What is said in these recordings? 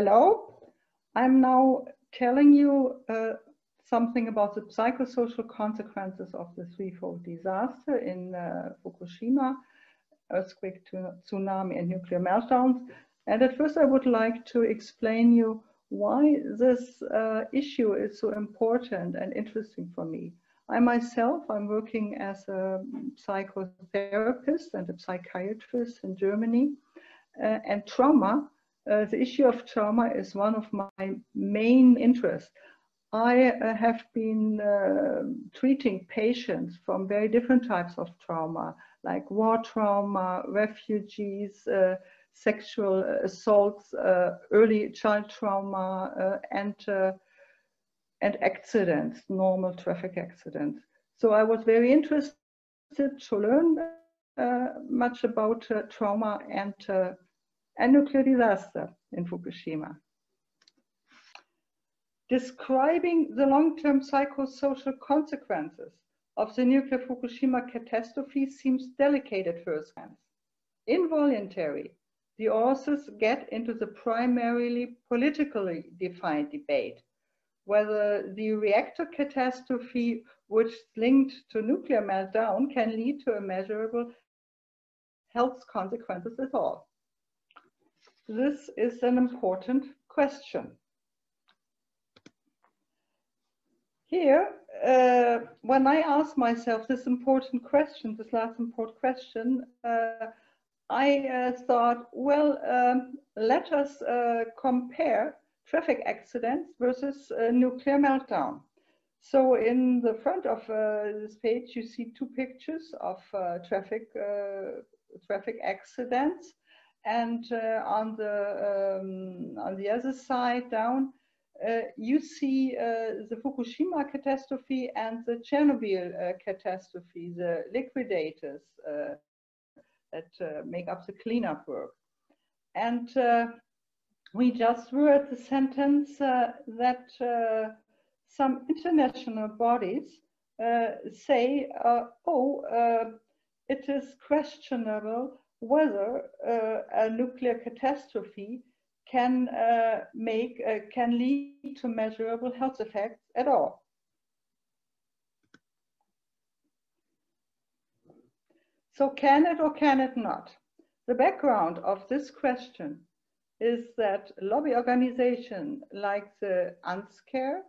Hello, I'm now telling you something about the psychosocial consequences of the threefold disaster in Fukushima, earthquake, tsunami, and nuclear meltdowns. And at first I would like to explain you why this issue is so important and interesting for me. I myself, I'm working as a psychotherapist and a psychiatrist in Germany, and trauma. The issue of trauma is one of my main interests. I have been treating patients from very different types of trauma, like war trauma, refugees, sexual assaults, early child trauma, and accidents, normal traffic accidents. So I was very interested to learn much about trauma and nuclear disaster in Fukushima. Describing the long-term psychosocial consequences of the nuclear Fukushima catastrophe seems delicate at first glance. Involuntary, the authors get into the primarily politically defined debate whether the reactor catastrophe, which is linked to nuclear meltdown, can lead to immeasurable health consequences at all. This is an important question. Here, when I ask myself this important question, this last important question, I thought, well, let us compare traffic accidents versus nuclear meltdown. So in the front of this page, you see two pictures of traffic accidents. And on the other side down, you see the Fukushima catastrophe and the Chernobyl catastrophe, the liquidators that make up the cleanup work. And we just heard the sentence that some international bodies say, it is questionable whether a nuclear catastrophe can lead to measurable health effects at all. So can it or can it not? The background of this question is that lobby organizations like the UNSCARE,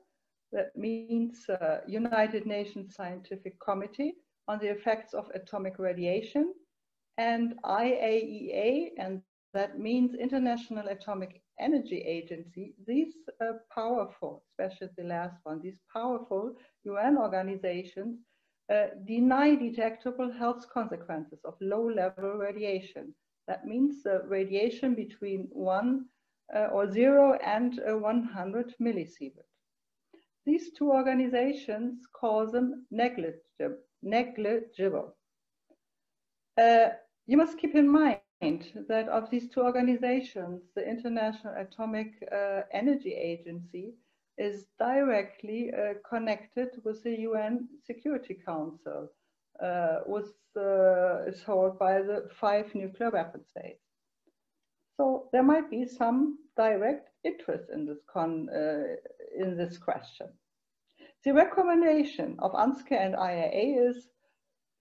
that means United Nations Scientific Committee on the Effects of Atomic Radiation, and IAEA, and that means International Atomic Energy Agency, these powerful, especially the last one, these powerful UN organizations deny detectable health consequences of low-level radiation. That means radiation between 1 or 0 and 100 millisievert. These two organizations call them negligible. You must keep in mind that of these two organizations, the International Atomic Energy Agency is directly connected with the UN Security Council, is held by the 5 nuclear weapon states. So there might be some direct interest in this question. The recommendation of UNSCARE and IAEA is,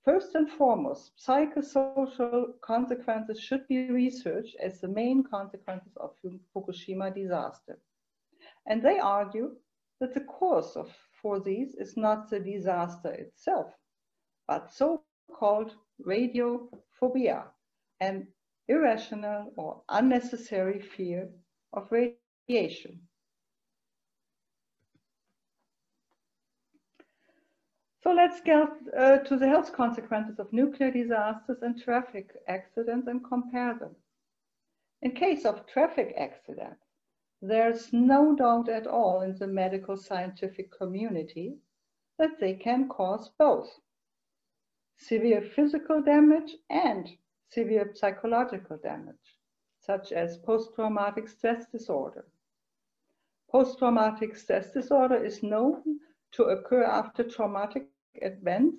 first and foremost, psychosocial consequences should be researched as the main consequences of Fukushima disaster. And they argue that the cause for these is not the disaster itself, but so-called radiophobia, an irrational or unnecessary fear of radiation. So let's get to the health consequences of nuclear disasters and traffic accidents and compare them. In case of traffic accidents, there's no doubt at all in the medical scientific community that they can cause both severe physical damage and severe psychological damage, such as post-traumatic stress disorder. Post-traumatic stress disorder is known to occur after traumatic events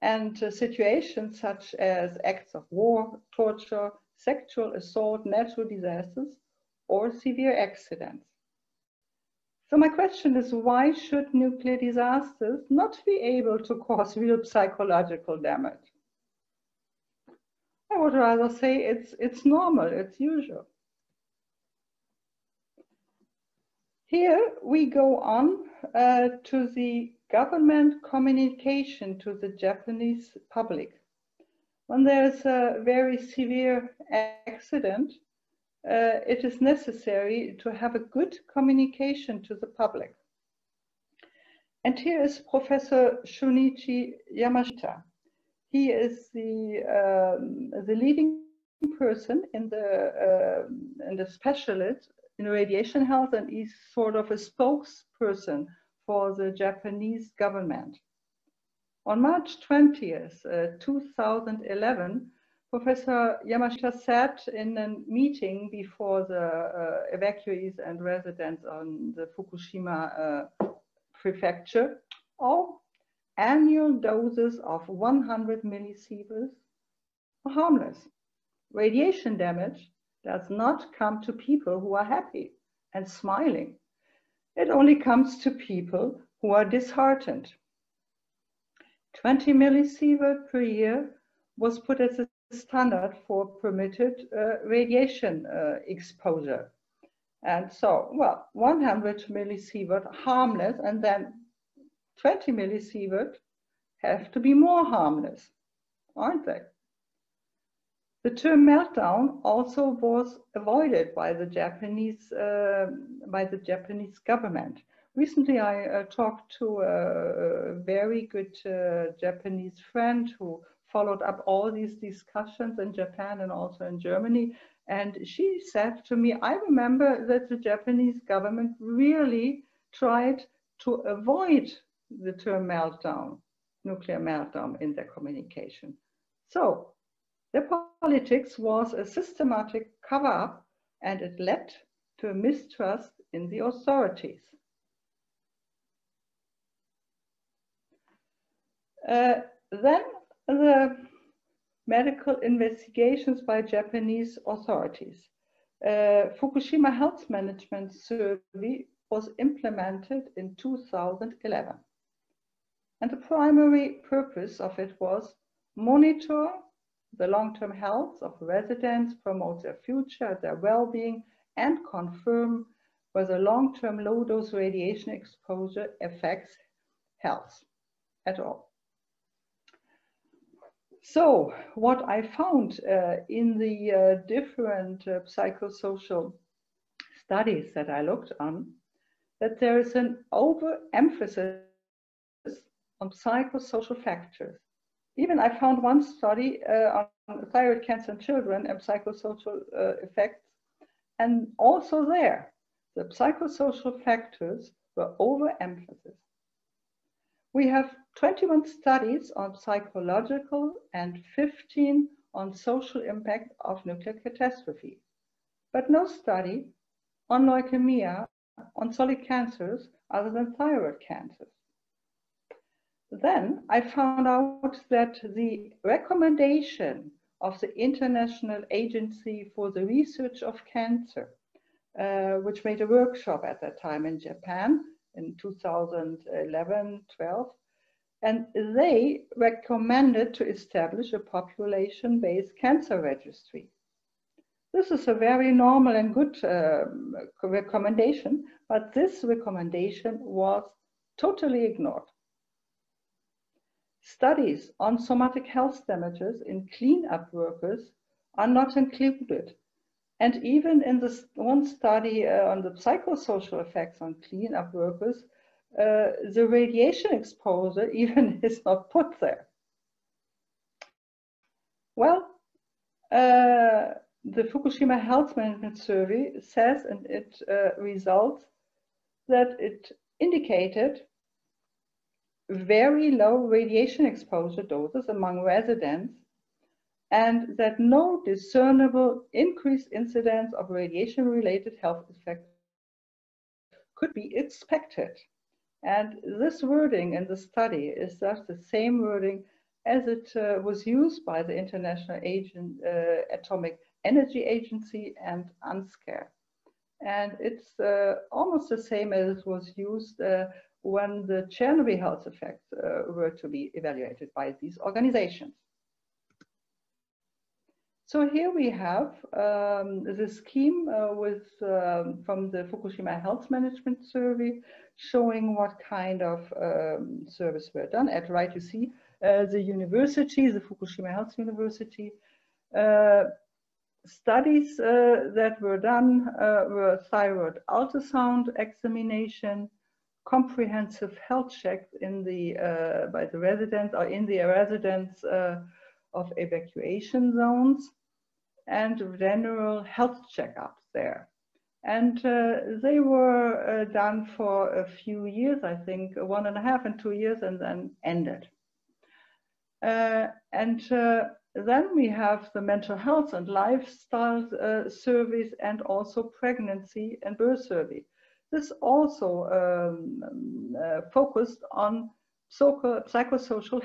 and situations such as acts of war, torture, sexual assault, natural disasters, or severe accidents. So my question is, why should nuclear disasters not be able to cause real psychological damage? I would rather say it's normal, it's usual. Here we go on to the government communication to the Japanese public. When there's a very severe accident, it is necessary to have a good communication to the public. And here is Professor Shunichi Yamashita. He is the leading person in the specialist in radiation health, and he's sort of a spokesperson for the Japanese government. On March 20th, 2011, Professor Yamashita sat in a meeting before the evacuees and residents on the Fukushima prefecture. All annual doses of 100 millisieverts are harmless. Radiation damage does not come to people who are happy and smiling. It only comes to people who are disheartened. 20 millisievert per year was put as a standard for permitted radiation exposure. And so, well, 100 millisievert harmless, and then 20 millisievert have to be more harmless, aren't they? The term meltdown also was avoided by the Japanese government. Recently, I talked to a very good Japanese friend who followed up all these discussions in Japan and also in Germany. And she said to me, I remember that the Japanese government really tried to avoid the term meltdown, nuclear meltdown, in their communication. So their politics was a systematic cover-up, and it led to a mistrust in the authorities. Then the medical investigations by Japanese authorities. Fukushima Health Management Survey was implemented in 2011. And the primary purpose of it was monitor the long-term health of residents, promote their future, their well-being, and confirm whether long-term low-dose radiation exposure affects health at all. So what I found in the different psychosocial studies that I looked on, that there is an overemphasis on psychosocial factors. Even I found one study on thyroid cancer in children and psychosocial effects, and also there, the psychosocial factors were overemphasized. We have 21 studies on psychological and 15 on social impact of nuclear catastrophe, but no study on leukemia, on solid cancers other than thyroid cancers. Then I found out that the recommendation of the International Agency for the Research of Cancer, which made a workshop at that time in Japan in 2011-12, and they recommended to establish a population-based cancer registry. This is a very normal and good recommendation, but this recommendation was totally ignored. Studies on somatic health damages in cleanup workers are not included. And even in this one study on the psychosocial effects on cleanup workers, the radiation exposure even is not put there. Well, the Fukushima Health Management Survey says, and it results that it indicated very low radiation exposure doses among residents, and that no discernible increased incidence of radiation-related health effects could be expected. And this wording in the study is just the same wording as it was used by the International Atomic Energy Agency and UNSCAR. And it's almost the same as it was used when the Chernobyl health effects were to be evaluated by these organizations. So here we have the scheme from the Fukushima Health Management Survey, showing what kind of service were done. At right, you see the university, the Fukushima Health University. Studies that were done were thyroid ultrasound examination, comprehensive health checks in by the residents or in the residents of evacuation zones, and general health checkups there. And they were done for a few years, I think 1.5 and 2 years, and then ended. Then we have the mental health and lifestyle surveys, and also pregnancy and birth survey. This also focused on psychosocial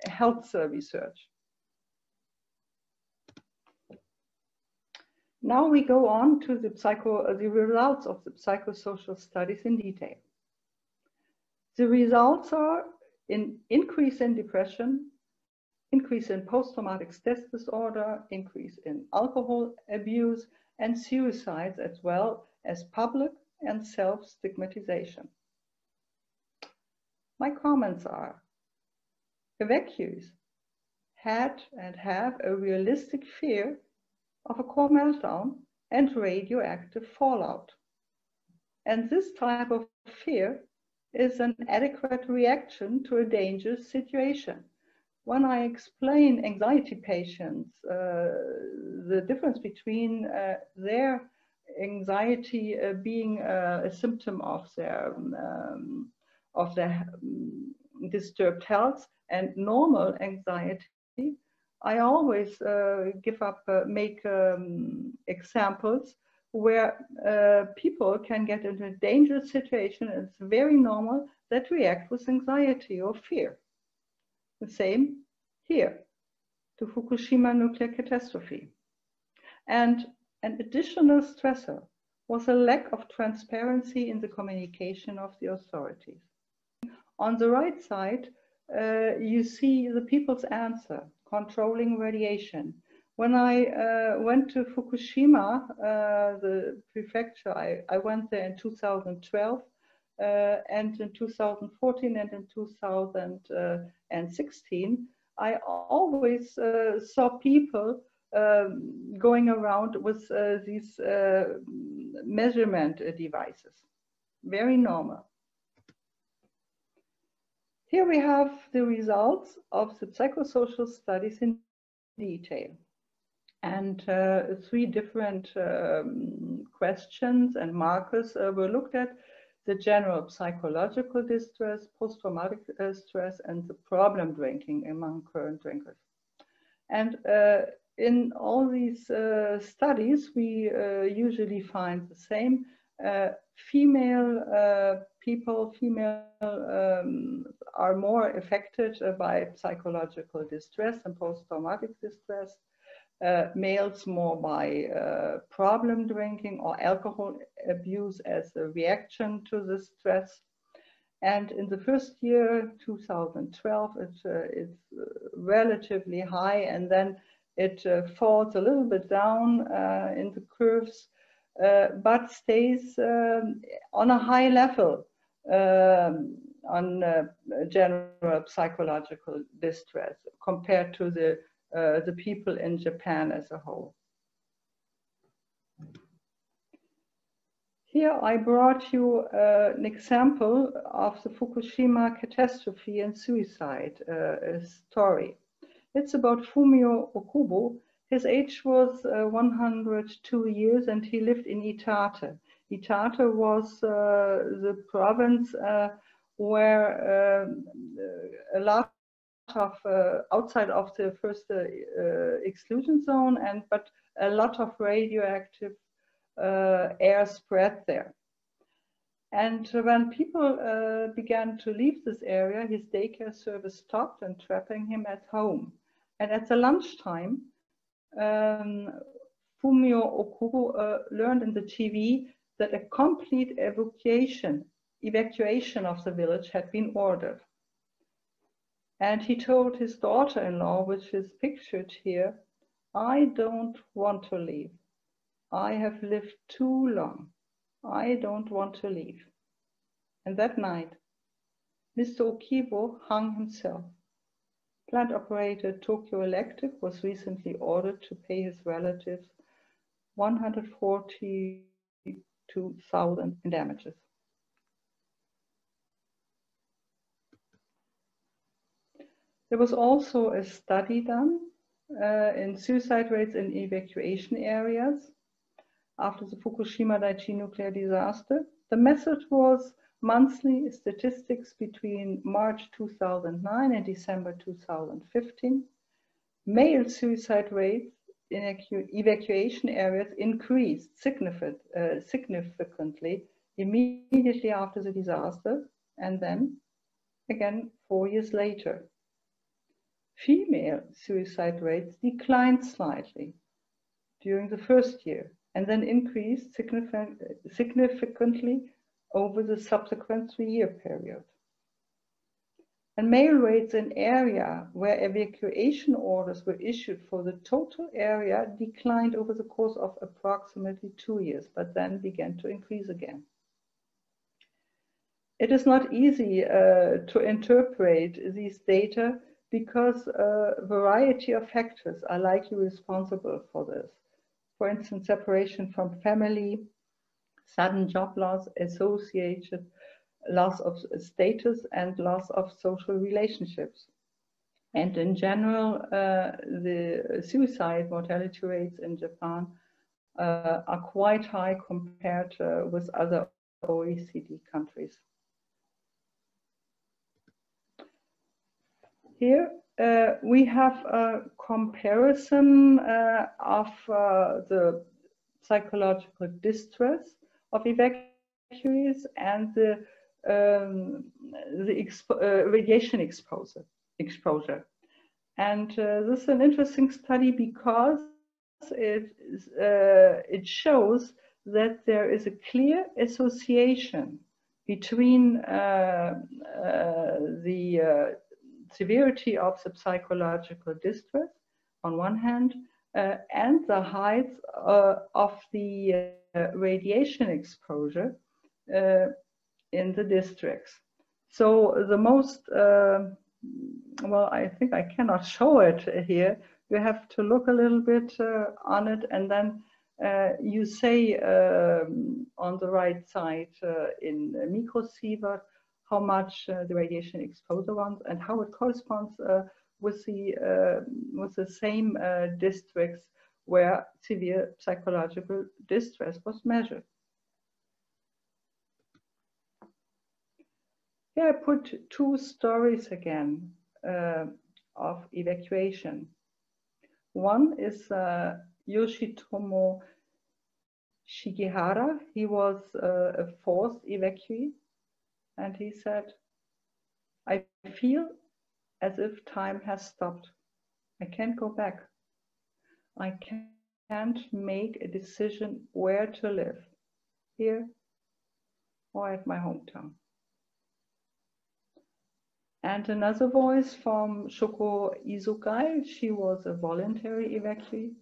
health research. Now we go on to the results of the psychosocial studies in detail. The results are an increase in depression, increase in post-traumatic stress disorder, increase in alcohol abuse, and suicides, as well as public and self-stigmatization. My comments are: evacuees had and have a realistic fear of a core meltdown and radioactive fallout. And this type of fear is an adequate reaction to a dangerous situation. When I explain anxiety patients, the difference between their anxiety being a symptom of their disturbed health and normal anxiety, I always make examples where people can get into a dangerous situation, and it's very normal, that react with anxiety or fear. The same here, to Fukushima nuclear catastrophe. And an additional stressor was a lack of transparency in the communication of the authorities. On the right side, you see the people's answer: controlling radiation. When I went to Fukushima, the prefecture, I went there in 2012, and in 2014 and in 2016, I always saw people going around with these measurement devices. Very normal. Here we have the results of the psychosocial studies in detail. And 3 different questions and markers were looked at: the general psychological distress, post-traumatic stress, and the problem drinking among current drinkers. And in all these studies, we usually find the same. Female people are more affected by psychological distress and post-traumatic distress. Males more by problem drinking or alcohol abuse as a reaction to the stress. And in the first year, 2012, it's relatively high, and then it falls a little bit down in the curves, but stays on a high level on general psychological distress compared to the people in Japan as a whole. Here I brought you an example of the Fukushima catastrophe and suicide story. It's about Fumio Okubo. His age was 102 years, and he lived in Itate. Itate was the province where a lot of outside of the first exclusion zone, but a lot of radioactive air spread there. And when people began to leave this area, his daycare service stopped and trapping him at home. And at the lunchtime, Fumio Okuro learned in the TV that a complete evacuation of the village had been ordered. And he told his daughter-in-law, which is pictured here, "I don't want to leave. I have lived too long. I don't want to leave." And that night, Mr. Okibo hung himself. Plant operator Tokyo Electric was recently ordered to pay his relatives $142,000 in damages. There was also a study done in suicide rates in evacuation areas after the Fukushima Daiichi nuclear disaster. The method was monthly statistics between March 2009 and December 2015. Male suicide rates in evacuation areas increased significantly immediately after the disaster, and then again 4 years later. Female suicide rates declined slightly during the first year and then increased significantly over the subsequent 3-year period. And male rates in area where evacuation orders were issued for the total area declined over the course of approximately 2 years, but then began to increase again. It is not easy to interpret these data because a variety of factors are likely responsible for this. For instance, separation from family, sudden job loss, associated loss of status, and loss of social relationships. And in general, the suicide mortality rates in Japan are quite high compared with other OECD countries. Here we have a comparison of the psychological distress of evacuees and the radiation exposure. And this is an interesting study because it shows that there is a clear association between the severity of the psychological distress on one hand and the height of the radiation exposure in the districts. So the most, well, I think I cannot show it here. You have to look a little bit on it, and then you say on the right side in microsievert how much the radiation exposure was and how it corresponds with the same districts where severe psychological distress was measured. Here I put 2 stories again of evacuation. One is Yoshitomo Shigehara. He was a forced evacuee, and he said, "I feel as if time has stopped. I can't go back. I can't make a decision where to live, here or at my hometown." And another voice from Shoko Izukai, she was a voluntary evacuee.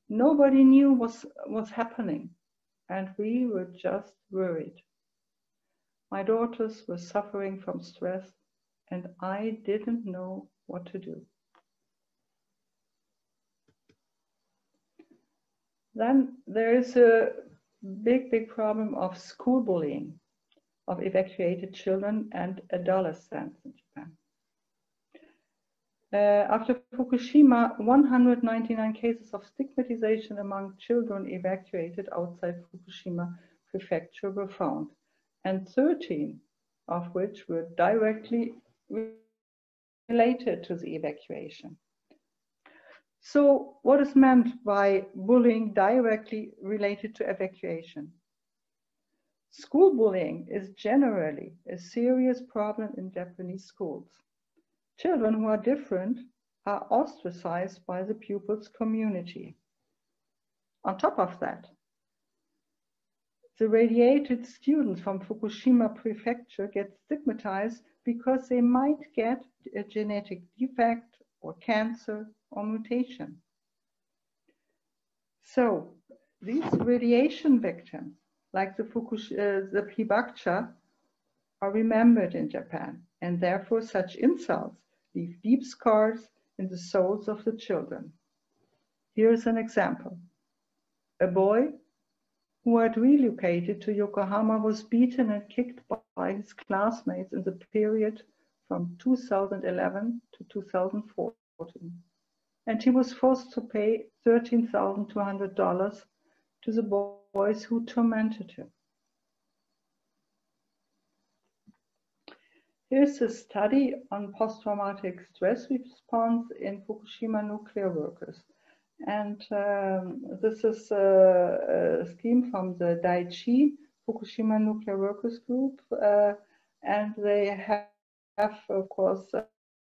"Nobody knew what was happening, and we were just worried. My daughters were suffering from stress, and I didn't know what to do." Then there is a big problem of school bullying of evacuated children and adolescents in Japan. After Fukushima, 199 cases of stigmatization among children evacuated outside Fukushima prefecture were found, and 13 of which were directly related to the evacuation. So what is meant by bullying directly related to evacuation? School bullying is generally a serious problem in Japanese schools. Children who are different are ostracized by the pupils' community. On top of that, the radiated students from Fukushima prefecture get stigmatized because they might get a genetic defect or cancer or mutation. So these radiation victims, like the Hibakusha, are remembered in Japan, and therefore such insults leave deep scars in the souls of the children. Here's an example. A boy who had relocated to Yokohama was beaten and kicked by his classmates in the period from 2011 to 2014. And he was forced to pay $13,200 to the boys who tormented him. Here's a study on post-traumatic stress response in Fukushima nuclear workers. And this is a scheme from the Daiichi Fukushima Nuclear Workers Group. And they have, of course,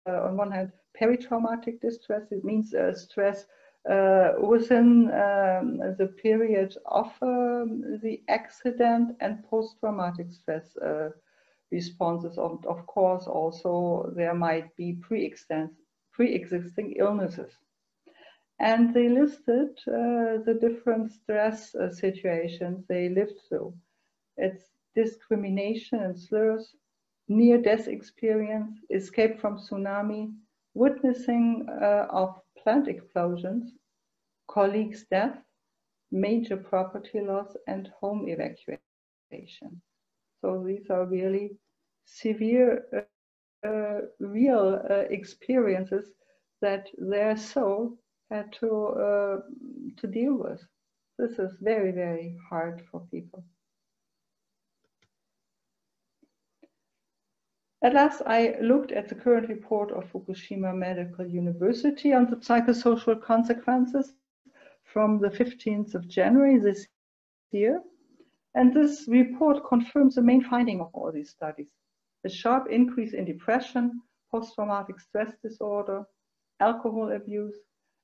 on one hand, peritraumatic distress. It means stress within the period of the accident, and post-traumatic stress responses. Of course, also there might be pre-existing illnesses. And they listed the different stress situations they lived through. It's discrimination and slurs, near-death experience, escape from tsunami, witnessing of plant explosions, colleagues' death, major property loss, and home evacuation. So these are really severe, real experiences that their soul had to deal with. This is very, very hard for people. At last, I looked at the current report of Fukushima Medical University on the psychosocial consequences from the 15th of January this year. And this report confirms the main finding of all these studies: a sharp increase in depression, post-traumatic stress disorder, alcohol abuse,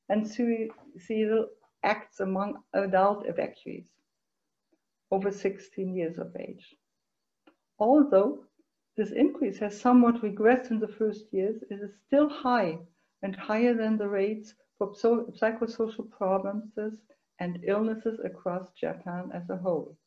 and suicidal acts among adult evacuees over 16 years of age. Although this increase has somewhat regressed in the first years, it is still high and higher than the rates for psychosocial problems and illnesses across Japan as a whole.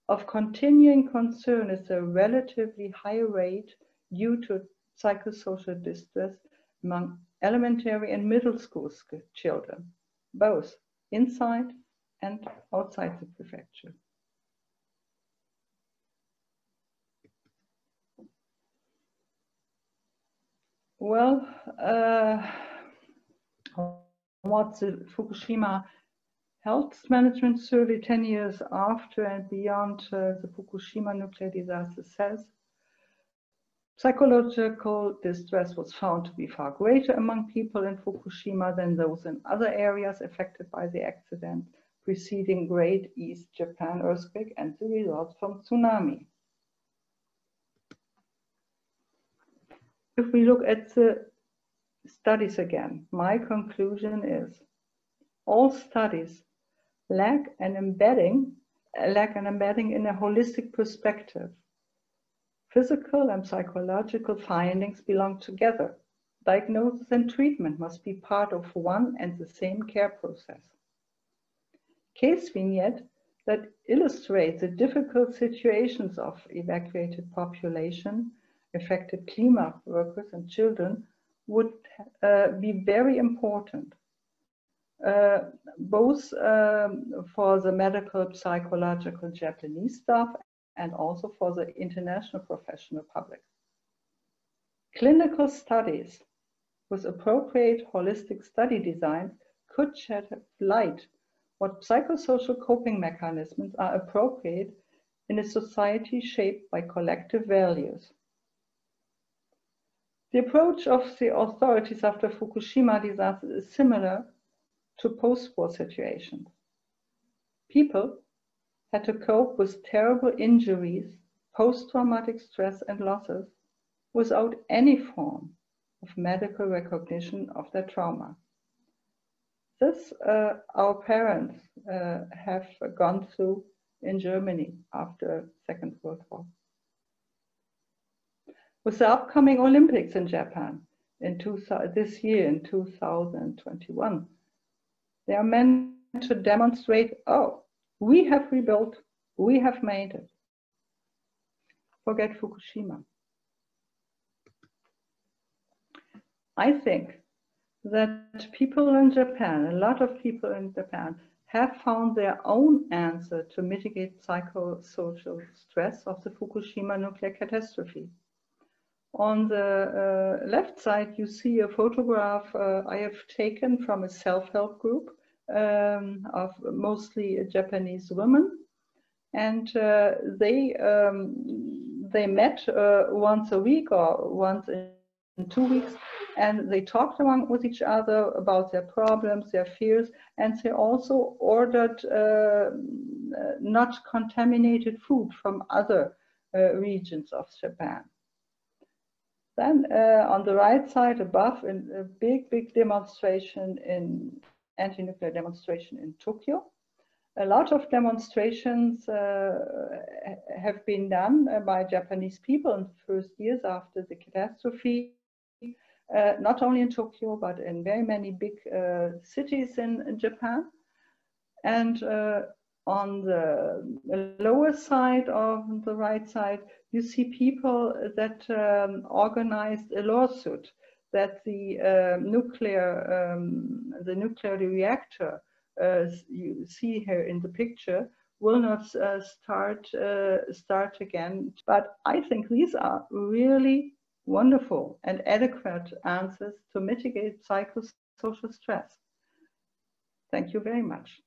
Of continuing concern is a relatively high rate due to psychosocial distress among elementary and middle school children, both inside and outside the prefecture. Well, what the Fukushima Health Management Survey 10 years after and beyond the Fukushima nuclear disaster says: psychological distress was found to be far greater among people in Fukushima than those in other areas affected by the accident preceding Great East Japan earthquake and the results from tsunami. If we look at the studies again, my conclusion is all studies lack an embedding in a holistic perspective. Physical and psychological findings belong together. Diagnosis and treatment must be part of one and the same care process. Case vignette that illustrate the difficult situations of evacuated population, affected cleanup workers and children would be very important, both for the medical psychological Japanese staff and also for the international professional public. Clinical studies with appropriate holistic study designs could shed light what psychosocial coping mechanisms are appropriate in a society shaped by collective values. The approach of the authorities after Fukushima disaster is similar to post-war situations. People had to cope with terrible injuries, post-traumatic stress and losses without any form of medical recognition of their trauma. This our parents have gone through in Germany after Second World War. With the upcoming Olympics in Japan this year in 2021, they are meant to demonstrate, oh, we have rebuilt, we have made it. Forget Fukushima. I think that people in Japan, a lot of people in Japan, have found their own answer to mitigate psychosocial stress of the Fukushima nuclear catastrophe. On the left side, you see a photograph I have taken from a self-help group of mostly Japanese women, and they met once a week or once in 2 weeks, and they talked with each other about their problems, their fears, and they also ordered not contaminated food from other regions of Japan. Then on the right side above, in a big demonstration anti-nuclear demonstration in Tokyo. A lot of demonstrations have been done by Japanese people in the first years after the catastrophe, not only in Tokyo, but in very many big cities in Japan. And on the lower side, on the right side, you see people that organized a lawsuit that the nuclear reactor you see here in the picture will not start again. But I think these are really wonderful and adequate answers to mitigate psychosocial stress. Thank you very much.